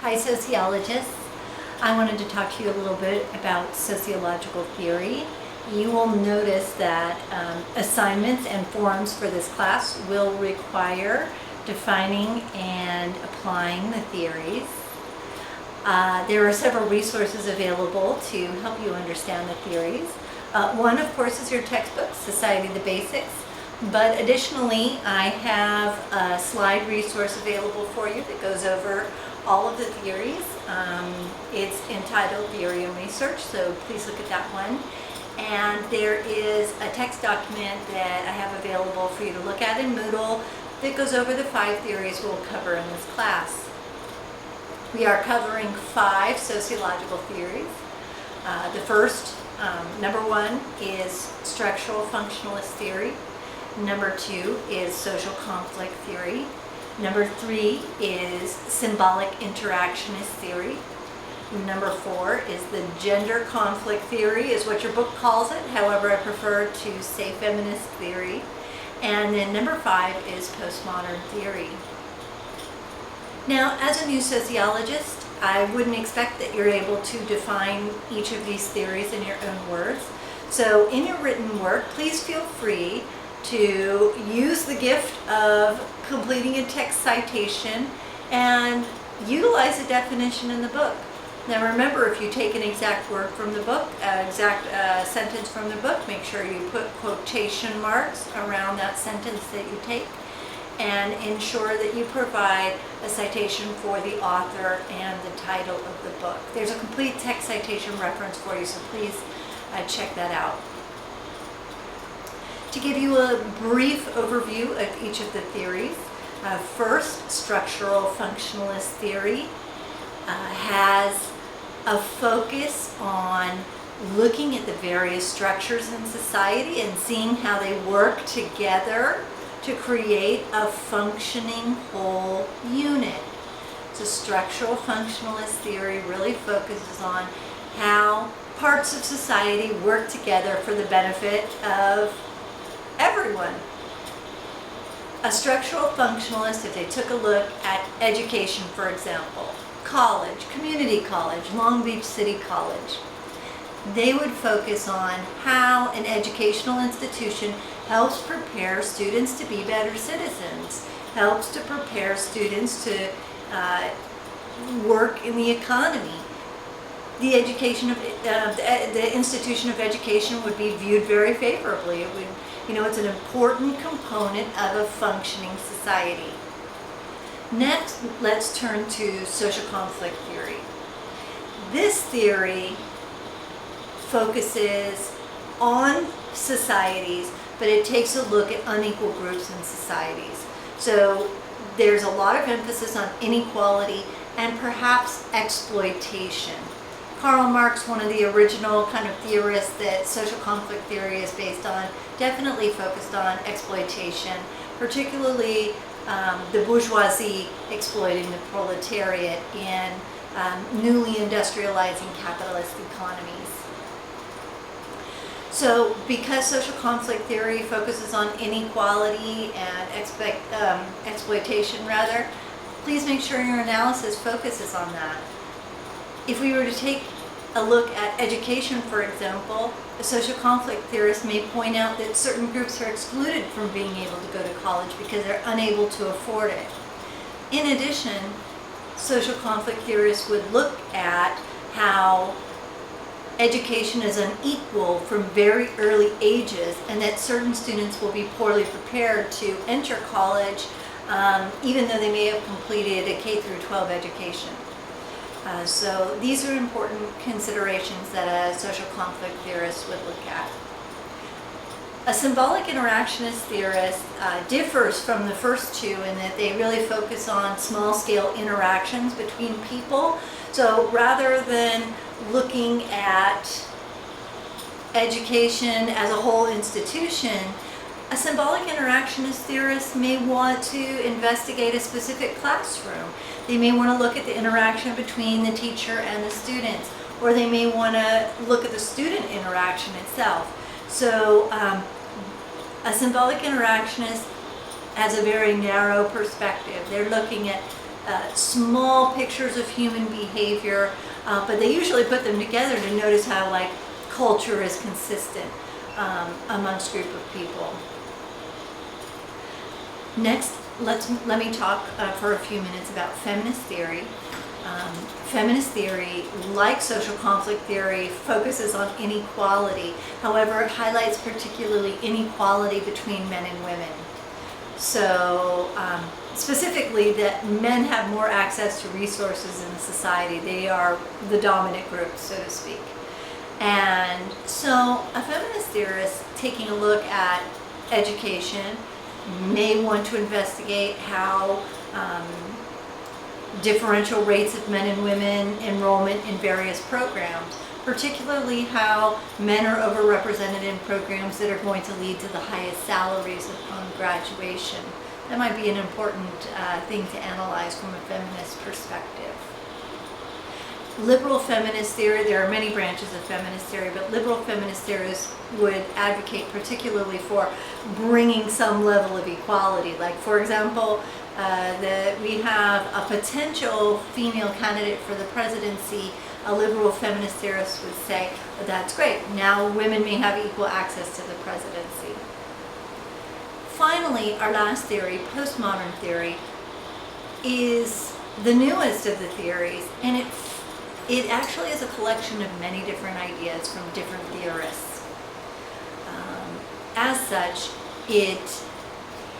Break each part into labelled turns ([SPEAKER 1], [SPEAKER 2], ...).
[SPEAKER 1] Hi sociologists. I wanted to talk to you a little bit about sociological theory. You will notice that assignments and forums for this class will require defining and applying the theories. There are several resources available to help you understand the theories. One, of course, is your textbook, Society the Basics. But additionally, I have a slide resource available for you that goes over all of the theories. It's entitled Theory and Research, so please look at that one. And there is a text document that I have available for you to look at in Moodle that goes over the 5 theories we'll cover in this class. We are covering 5 sociological theories. The first, number 1, is structural functionalist theory. Number 2 is social conflict theory. Number 3 is symbolic interactionist theory. Number 4 is the gender conflict theory, is what your book calls it. However, I prefer to say feminist theory. And then number 5 is postmodern theory. Now, as a new sociologist, I wouldn't expect that you're able to define each of these theories in your own words. So in your written work, please feel free to use the gift of completing a text citation and utilize the definition in the book. Now remember, if you take an exact word from the book, exact sentence from the book, make sure you put quotation marks around that sentence that you take, and ensure that you provide a citation for the author and the title of the book. There's a complete text citation reference for you, so please check that out. To give you a brief overview of each of the theories, first, structural functionalist theory has a focus on looking at the various structures in society and seeing how they work together to create a functioning whole unit. So structural functionalist theory really focuses on how parts of society work together for the benefit of everyone. A structural functionalist, if they took a look at education, for example, college, community college, Long Beach City College, they would focus on how an educational institution helps prepare students to be better citizens, helps to prepare students to work in the economy. The education of the institution of education would be viewed very favorably. It would, it's an important component of a functioning society. Next, let's turn to social conflict theory. This theory focuses on societies, but it takes a look at unequal groups in societies. So there's a lot of emphasis on inequality and perhaps exploitation. Karl Marx, one of the original kind of theorists that social conflict theory is based on, definitely focused on exploitation, particularly the bourgeoisie exploiting the proletariat in newly industrializing capitalist economies. So because social conflict theory focuses on inequality and exploitation, please make sure your analysis focuses on that. If we were to take a look at education, for example, a social conflict theorist may point out that certain groups are excluded from being able to go to college because they're unable to afford it. In addition, social conflict theorists would look at how education is unequal from very early ages, and that certain students will be poorly prepared to enter college even though they may have completed a K through 12 education. So these are important considerations that a social conflict theorist would look at. A symbolic interactionist theorist differs from the first two in that they really focus on small-scale interactions between people. So rather than looking at education as a whole institution, a symbolic interactionist theorist may want to investigate a specific classroom. They may want to look at the interaction between the teacher and the students, or they may want to look at the student interaction itself. So a symbolic interactionist has a very narrow perspective. They're looking at small pictures of human behavior, but they usually put them together to notice how like culture is consistent amongst a group of people. Next, let me talk for a few minutes about feminist theory. Feminist theory, like social conflict theory, focuses on inequality. However, it highlights particularly inequality between men and women. So specifically that men have more access to resources in society. They are the dominant group, so to speak. And so a feminist theorist taking a look at education may want to investigate how differential rates of men and women enrollment in various programs, particularly how men are overrepresented in programs that are going to lead to the highest salaries upon graduation. That might be an important thing to analyze from a feminist perspective. Liberal feminist theory, there are many branches of feminist theory, but liberal feminist theorists would advocate particularly for bringing some level of equality. Like, for example, that we have a potential female candidate for the presidency. A liberal feminist theorist would say, well, that's great, now women may have equal access to the presidency. Finally, our last theory, postmodern theory, is the newest of the theories, and it actually is a collection of many different ideas from different theorists. As such, it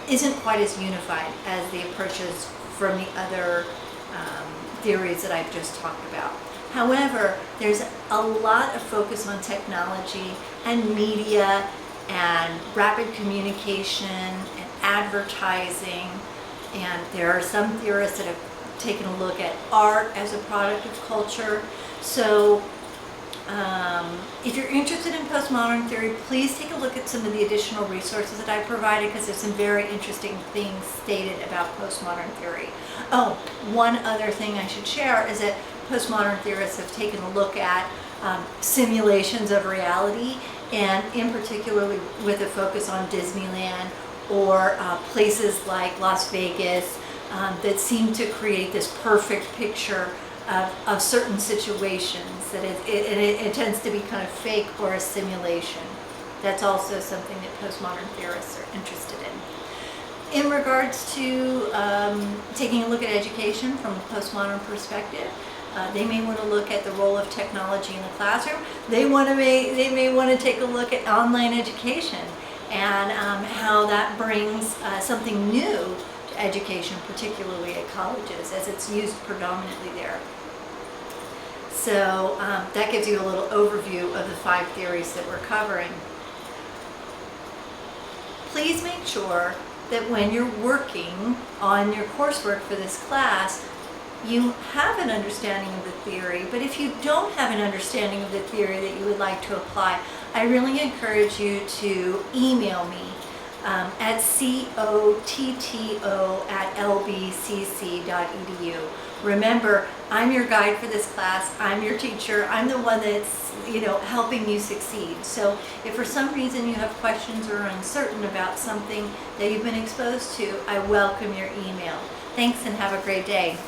[SPEAKER 1] isn't quite as unified as the approaches from the other theories that I've just talked about. However, there's a lot of focus on technology and media and rapid communication and advertising, and there are some theorists that have taken a look at art as a product of culture. So if you're interested in postmodern theory, please take a look at some of the additional resources that I provided, because there's some very interesting things stated about postmodern theory. Oh, one other thing I should share is that postmodern theorists have taken a look at simulations of reality, and in particular with a focus on Disneyland or places like Las Vegas that seem to create this perfect picture of certain situations, that it tends to be kind of fake or a simulation. That's also something that postmodern theorists are interested in. In regards to taking a look at education from a postmodern perspective, they may want to look at the role of technology in the classroom. They may want to take a look at online education and how that brings something new to education, particularly at colleges, as it's used predominantly there. So that gives you a little overview of the 5 theories that we're covering. Please make sure that when you're working on your coursework for this class, you have an understanding of the theory, but if you don't have an understanding of the theory that you would like to apply, I really encourage you to email me at cotto@lbcc.edu. Remember, I'm your guide for this class. I'm your teacher. I'm the one that's, helping you succeed. So if for some reason you have questions or are uncertain about something that you've been exposed to, I welcome your email. Thanks and have a great day.